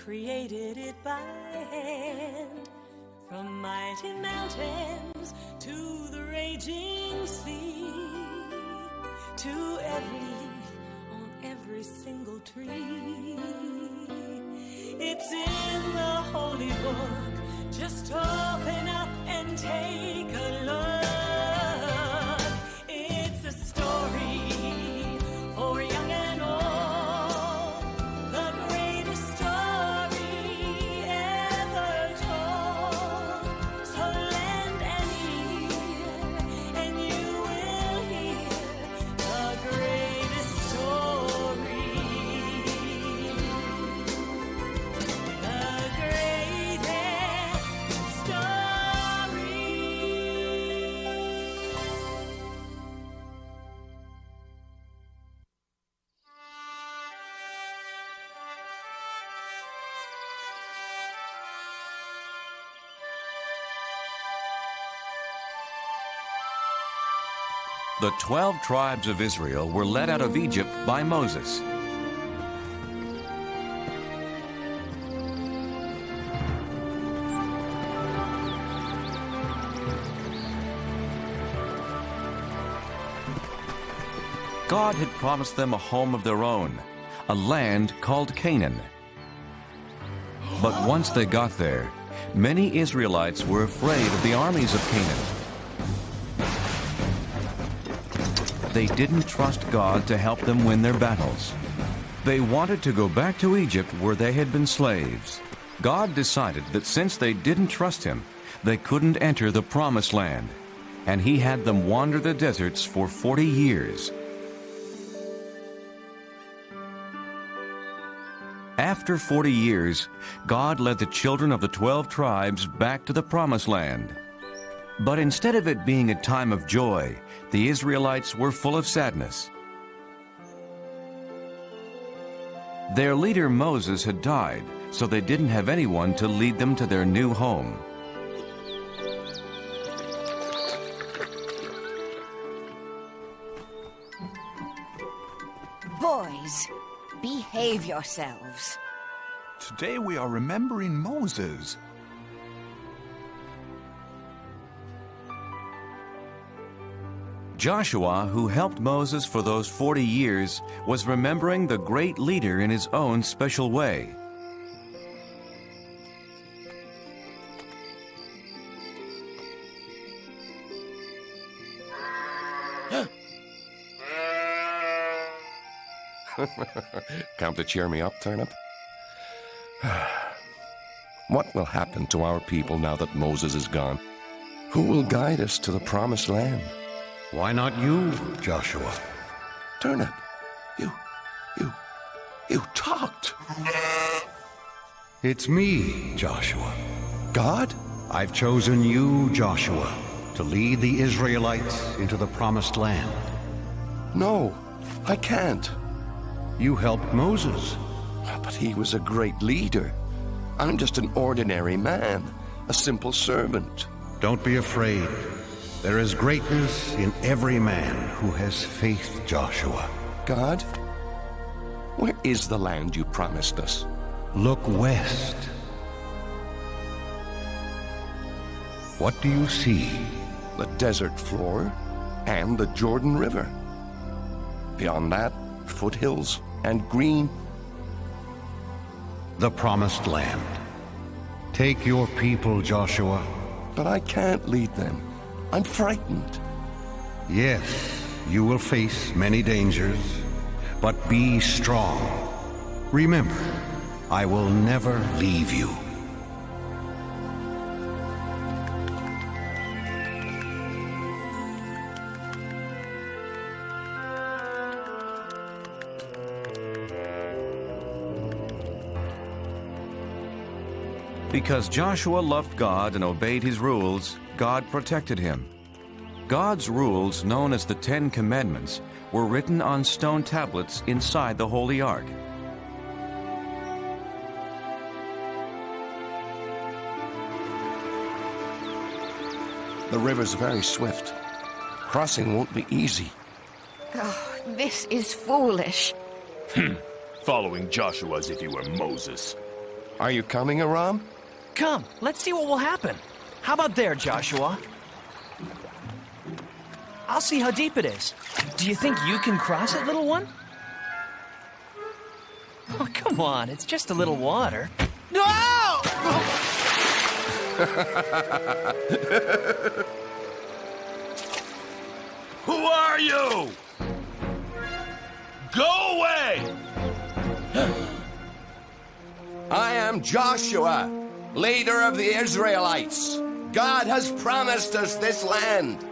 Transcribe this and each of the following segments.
created it by hand. From mighty mountains to the raging sea, to every leaf on every single tree. It's in the holy book. Just open up and take a look. It's a story for young and old, the greatest story ever told. So lend an ear and you will hear the greatest story. The greatest story. The 12 tribes of Israel were led out of Egypt by Moses. God had promised them a home of their own, a land called Canaan. But once they got there, many Israelites were afraid of the armies of Canaan. They didn't trust God to help them win their battles. They wanted to go back to Egypt where they had been slaves. God decided that since they didn't trust Him, they couldn't enter the Promised Land, and He had them wander the deserts for 40 years. After 40 years, God led the children of the 12 tribes back to the Promised Land. But instead of it being a time of joy, the Israelites were full of sadness. Their leader Moses had died, so they didn't have anyone to lead them to their new home. Boys, behave yourselves. Today we are remembering Moses. Joshua, who helped Moses for those 40 years, was remembering the great leader in his own special way. Come to cheer me up, Turnip? What will happen to our people now that Moses is gone? Who will guide us to the Promised Land? Why not you, Joshua? Turnip, you talked. It's me, Joshua. God? I've chosen you, Joshua, to lead the Israelites into the Promised Land. No, I can't. You helped Moses. But he was a great leader. I'm just an ordinary man, a simple servant. Don't be afraid. There is greatness in every man who has faith, Joshua. God, where is the land you promised us? Look west. What do you see? The desert floor and the Jordan River. Beyond that, foothills and green. The Promised Land. Take your people, Joshua. But I can't lead them. I'm frightened. Yes, you will face many dangers, but be strong. Remember, I will never leave you. Because Joshua loved God and obeyed His rules, God protected him. God's rules, known as the 10 Commandments, were written on stone tablets inside the Holy Ark. The river's very swift. Crossing won't be easy. Oh, this is foolish. Following Joshua as if he were Moses. Are you coming, Aram? Come, let's see what will happen. How about there, Joshua? I'll see how deep it is. Do you think you can cross it, little one? Oh, come on, it's just a little water. No! Who are you? Go away! I am Joshua, leader of the Israelites. God has promised us this land.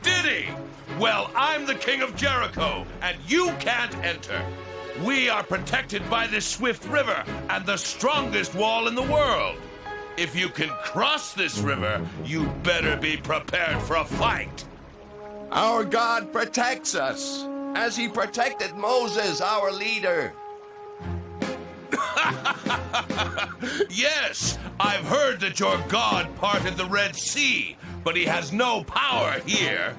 Did he? Well, I'm the king of Jericho, and you can't enter. We are protected by this swift river and the strongest wall in the world. If you can cross this river, you better be prepared for a fight. Our God protects us, as he protected Moses, our leader. Yes, I've heard that your God parted the Red Sea, but he has no power here.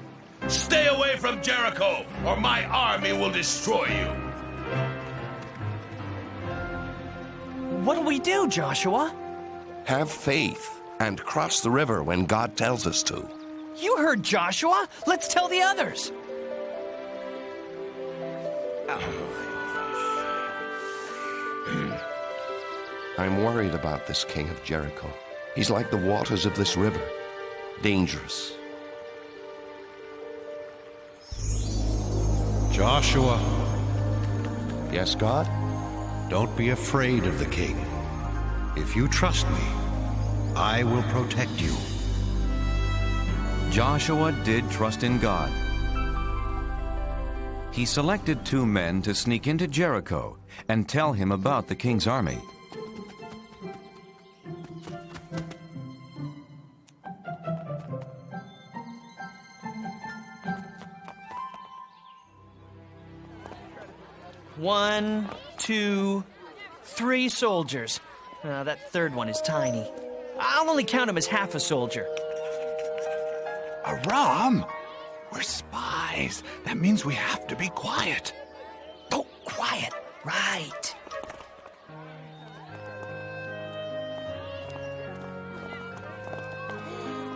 Stay away from Jericho, or my army will destroy you. What'll we do, Joshua? Have faith and cross the river when God tells us to. You heard Joshua. Let's tell the others. I'm worried about this king of Jericho. He's like the waters of this river, dangerous. Joshua, Yes, God? don't be afraid of the king. If you trust me, I will protect you. Joshua did trust in God. He selected 2 men to sneak into Jericho and tell him about the king's army. One, 2, 3 soldiers. That third one is tiny. I'll only count him as half a soldier. Aram, we're spies. That means we have to be quiet. Oh, quiet. Right.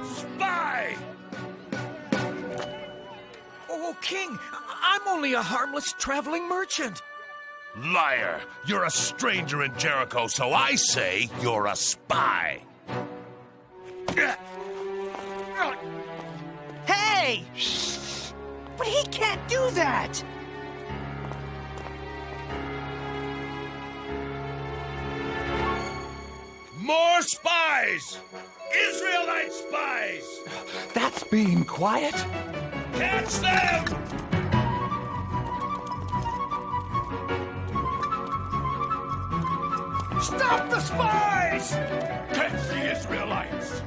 Spy! Oh, King, I'm only a harmless traveling merchant. Liar! You're a stranger in Jericho, so I say you're a spy. Hey! But he can't do that! More spies! Israelite spies! That's being quiet. Catch them! Stop the spies! Catch the Israelites!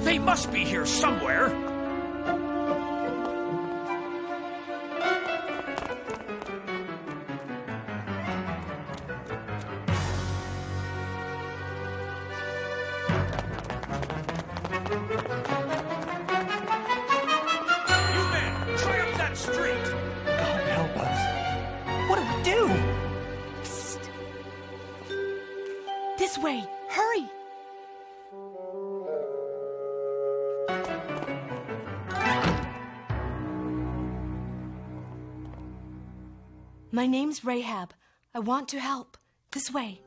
They must be here somewhere. You men, try up that street. God help us. What do we do? Psst. This way. Hurry. My name's Rahab. I want to help. This way.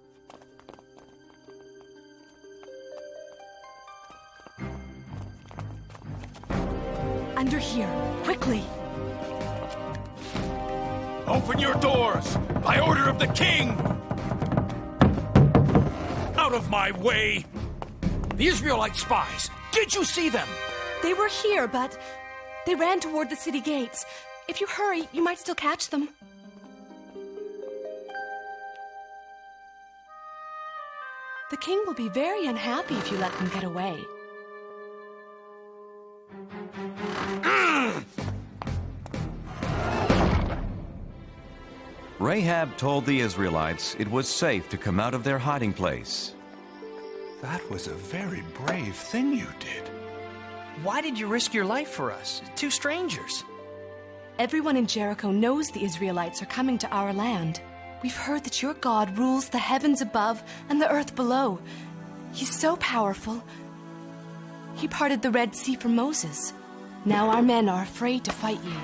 Under here. Quickly. Open your doors, by order of the king! Out of my way! The Israelite spies, did you see them? They were here, but they ran toward the city gates. If you hurry, you might still catch them. The king will be very unhappy if you let them get away. Rahab told the Israelites it was safe to come out of their hiding place. That was a very brave thing you did. Why did you risk your life for us? Two strangers. Everyone in Jericho knows the Israelites are coming to our land. We've heard that your God rules the heavens above and the earth below. He's so powerful. He parted the Red Sea for Moses. Now our men are afraid to fight you.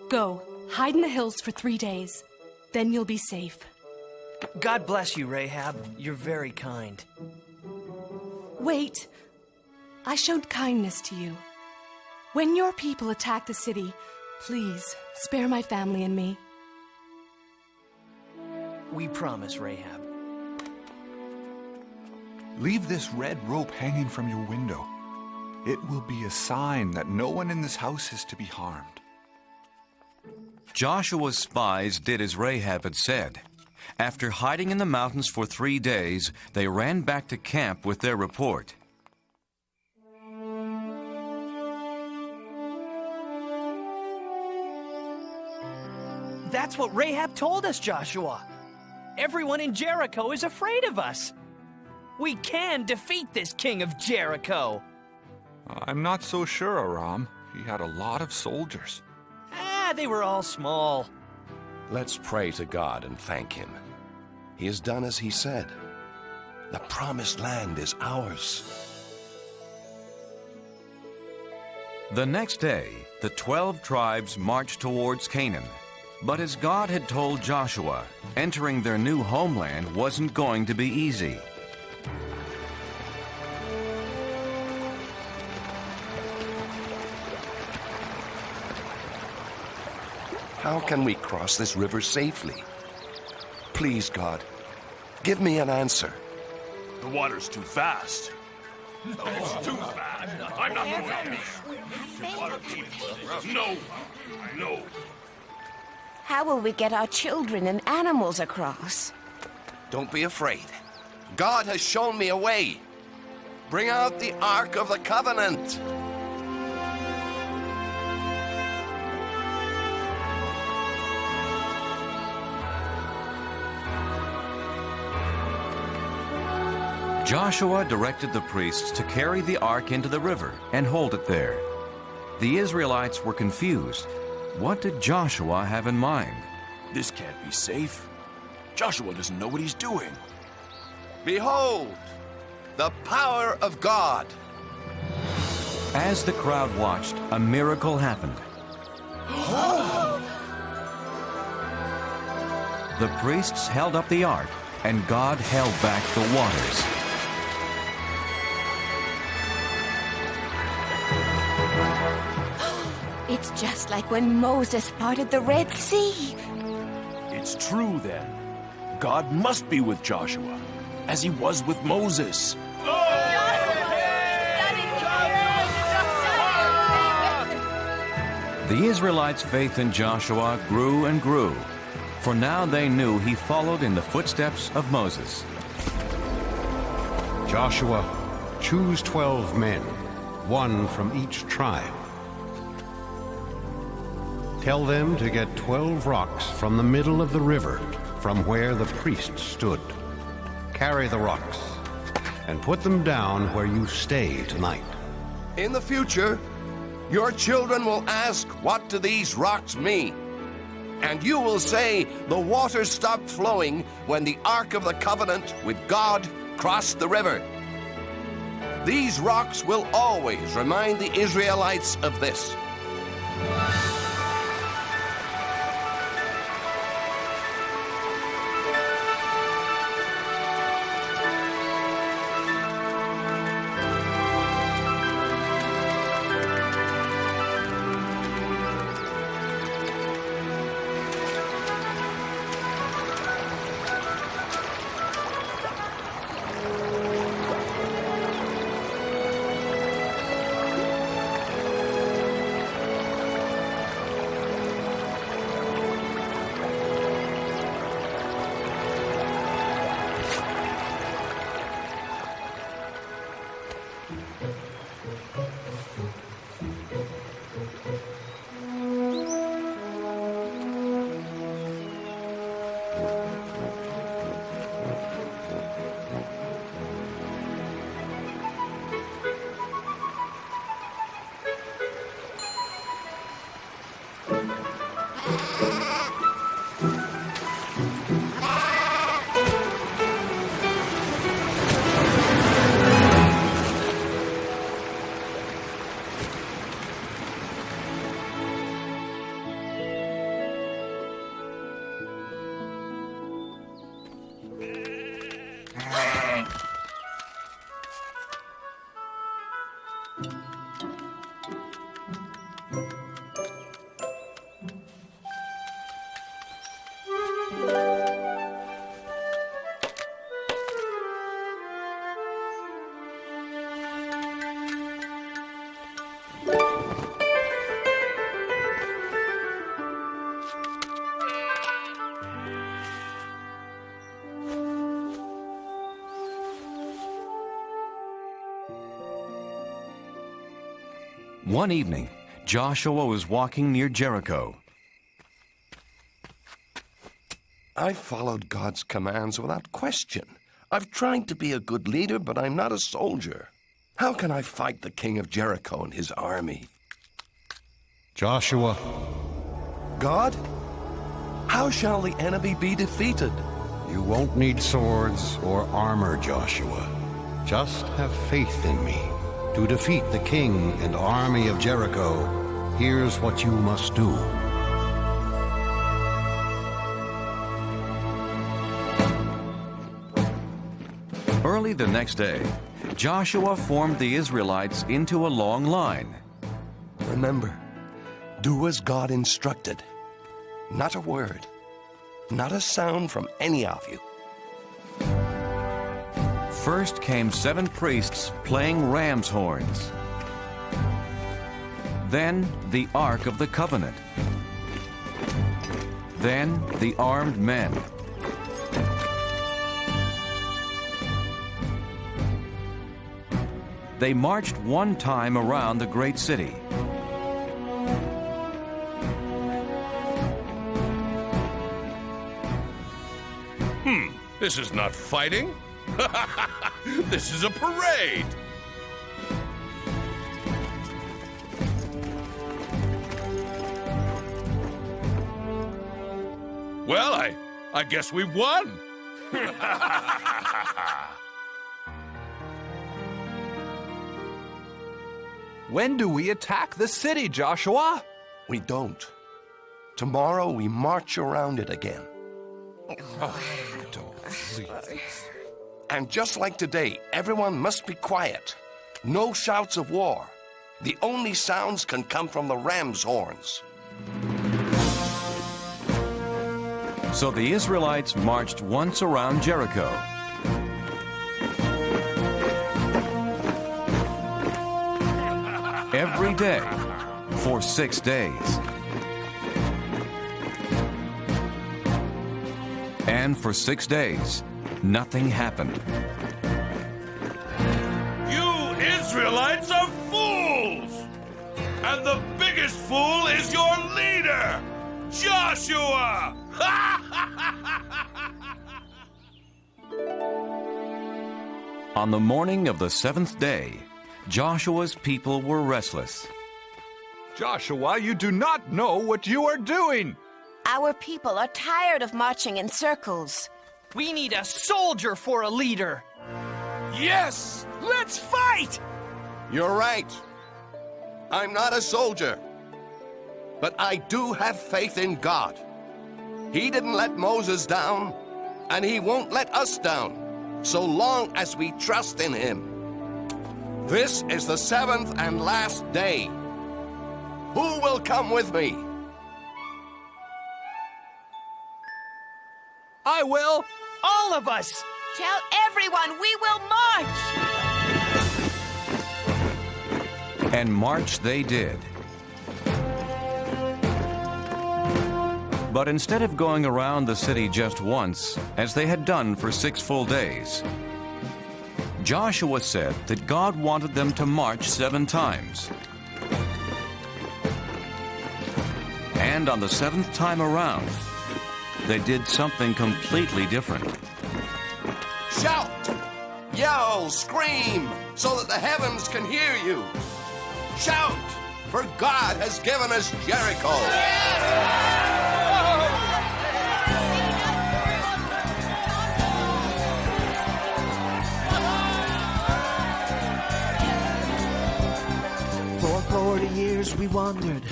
Go, hide in the hills for 3 days. Then you'll be safe. God bless you, Rahab. You're very kind. Wait. I showed kindness to you. When your people attack the city, please spare my family and me. We promise, Rahab. Leave this red rope hanging from your window. It will be a sign that no one in this house is to be harmed. Joshua's spies did as Rahab had said. After hiding in the mountains for 3 days, they ran back to camp with their report. That's what Rahab told us, Joshua. Everyone in Jericho is afraid of us. We can defeat this king of Jericho. I'm not so sure, Aram. He had a lot of soldiers. They were all small. Let's pray to God and thank Him. He has done as He said. The promised land is ours. The next day, the 12 tribes marched towards Canaan. But as God had told Joshua, entering their new homeland wasn't going to be easy. How can we cross this river safely? Please, God, give me an answer. The water's too fast. It's too fast. I'm not going to. No. How will we get our children and animals across? Don't be afraid. God has shown me a way. Bring out the Ark of the Covenant. Joshua directed the priests to carry the ark into the river and hold it there. The Israelites were confused. What did Joshua have in mind? This can't be safe. Joshua doesn't know what he's doing. Behold, the power of God. As the crowd watched, a miracle happened. The priests held up the ark, and God held back the waters. It's just like when Moses parted the Red Sea. It's true, then. God must be with Joshua, as he was with Moses. The Israelites' faith in Joshua grew and grew, for now they knew he followed in the footsteps of Moses. Joshua, choose 12 men, one from each tribe. Tell them to get 12 rocks from the middle of the river, from where the priests stood. Carry the rocks and put them down where you stay tonight. In the future, your children will ask, what do these rocks mean? And you will say, the waters stopped flowing when the Ark of the Covenant with God crossed the river. These rocks will always remind the Israelites of this. One evening, Joshua was walking near Jericho. I followed God's commands without question. I've tried to be a good leader, but I'm not a soldier. How can I fight the king of Jericho and his army? Joshua, God? How shall the enemy be defeated? you won't need swords or armor, Joshua. Just have faith in me. To defeat the king and army of Jericho, here's what you must do. Early the next day, Joshua formed the Israelites into a long line. Remember, do as God instructed. Not a word, not a sound from any of you. First came 7 priests playing ram's horns. Then the Ark of the Covenant. Then the armed men. They marched one time around the great city. This is not fighting. This is a parade. Well, I guess we won. When do we attack the city, Joshua? We don't. Tomorrow we march around it again. And just like today, everyone must be quiet. No shouts of war. The only sounds can come from the ram's horns. So the Israelites marched once around Jericho. Every day for 6 days. And for 6 days, nothing happened. You Israelites are fools! And the biggest fool is your leader, Joshua! On the morning of the 7th day, Joshua's people were restless. Joshua, you do not know what you are doing. Our people are tired of marching in circles. We need a soldier for a leader. Yes! Let's fight! You're right. I'm not a soldier. But I do have faith in God. He didn't let Moses down, and he won't let us down, so long as we trust in him. This is the 7th and last day. Who will come with me? I will! All of us! Tell everyone we will march! And march they did. But instead of going around the city just once, as they had done for 6 full days, Joshua said that God wanted them to march 7 times. And on the 7th time around, they did something completely different. Shout, yell, scream, so that the heavens can hear you. Shout, for God has given us Jericho. For 40 years we wandered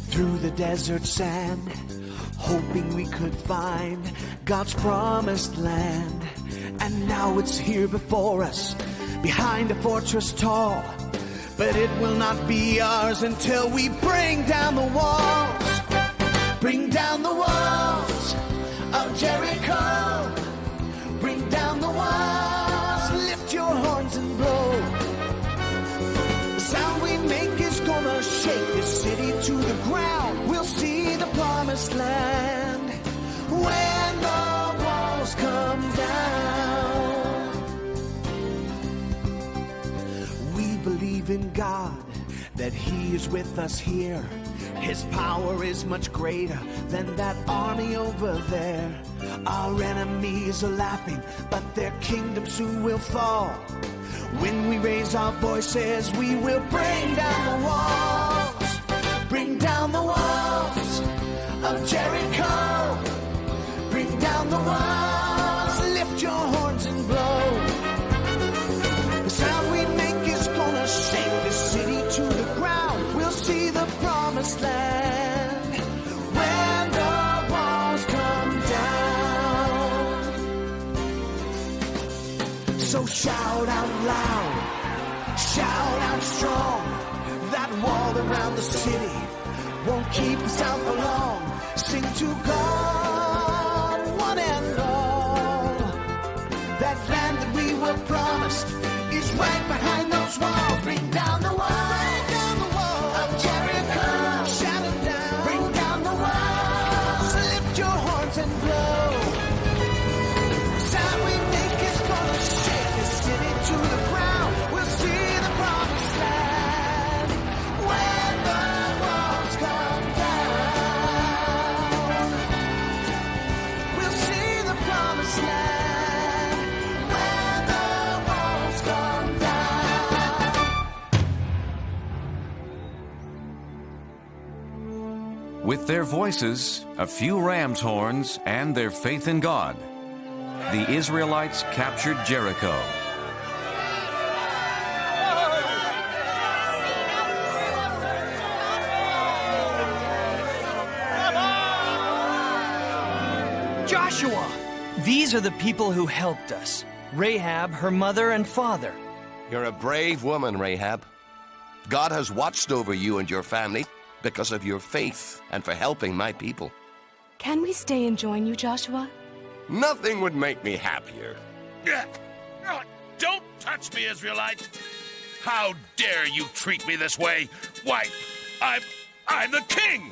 through the desert sand, hoping we could find God's promised land. And now it's here before us, behind a fortress tall. But it will not be ours until we bring down the walls. Bring down the walls of Jericho. Bring down the walls, lift your horns and blow. The sound we make is gonna shake this city to the ground. We'll see the promised land when the walls come down. We believe in God, that He is with us here. His power is much greater than that army over there. Our enemies are laughing, but their kingdom soon will fall. When we raise our voices, we will bring down the walls. Bring down the walls of Jericho. Bring down the walls, lift your horns and blow. The sound we make is gonna shake the city to the ground. We'll see the promised land when the walls come down. So shout out loud, shout out strong. That wall around the city won't keep us out for long. Sing to God, one and all. That land that we were promised is right behind those walls. Bring down the walls. Bring down the walls of Jericho. Shout it down. Bring down the walls. Lift your horns and blow. The sound we make is gonna shake the city to the ground. We'll see the promised land when the walls come down. We'll see the promised land when the walls come down. With their voices, a few ram's horns, and their faith in God, the Israelites captured Jericho. Joshua! These are the people who helped us. Rahab, her mother and father. You're a brave woman, Rahab. God has watched over you and your family because of your faith and for helping my people. Can we stay and join you, Joshua? Nothing would make me happier. Don't touch me, Israelite! How dare you treat me this way? Why, I'm the king!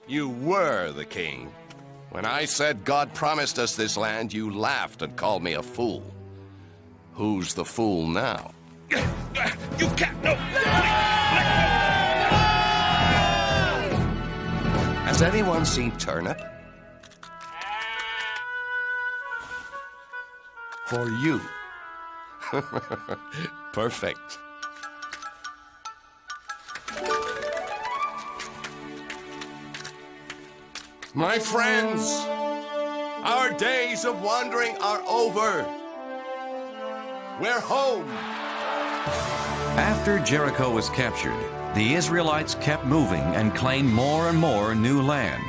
You were the king. When I said God promised us this land, you laughed and called me a fool. Who's the fool now? You can't, no! Has anyone seen Turnip? For you. Perfect. My friends, our days of wandering are over. We're home. After Jericho was captured, the Israelites kept moving and claimed more and more new land.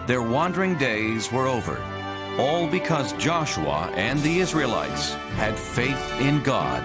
Their wandering days were over, all because Joshua and the Israelites had faith in God.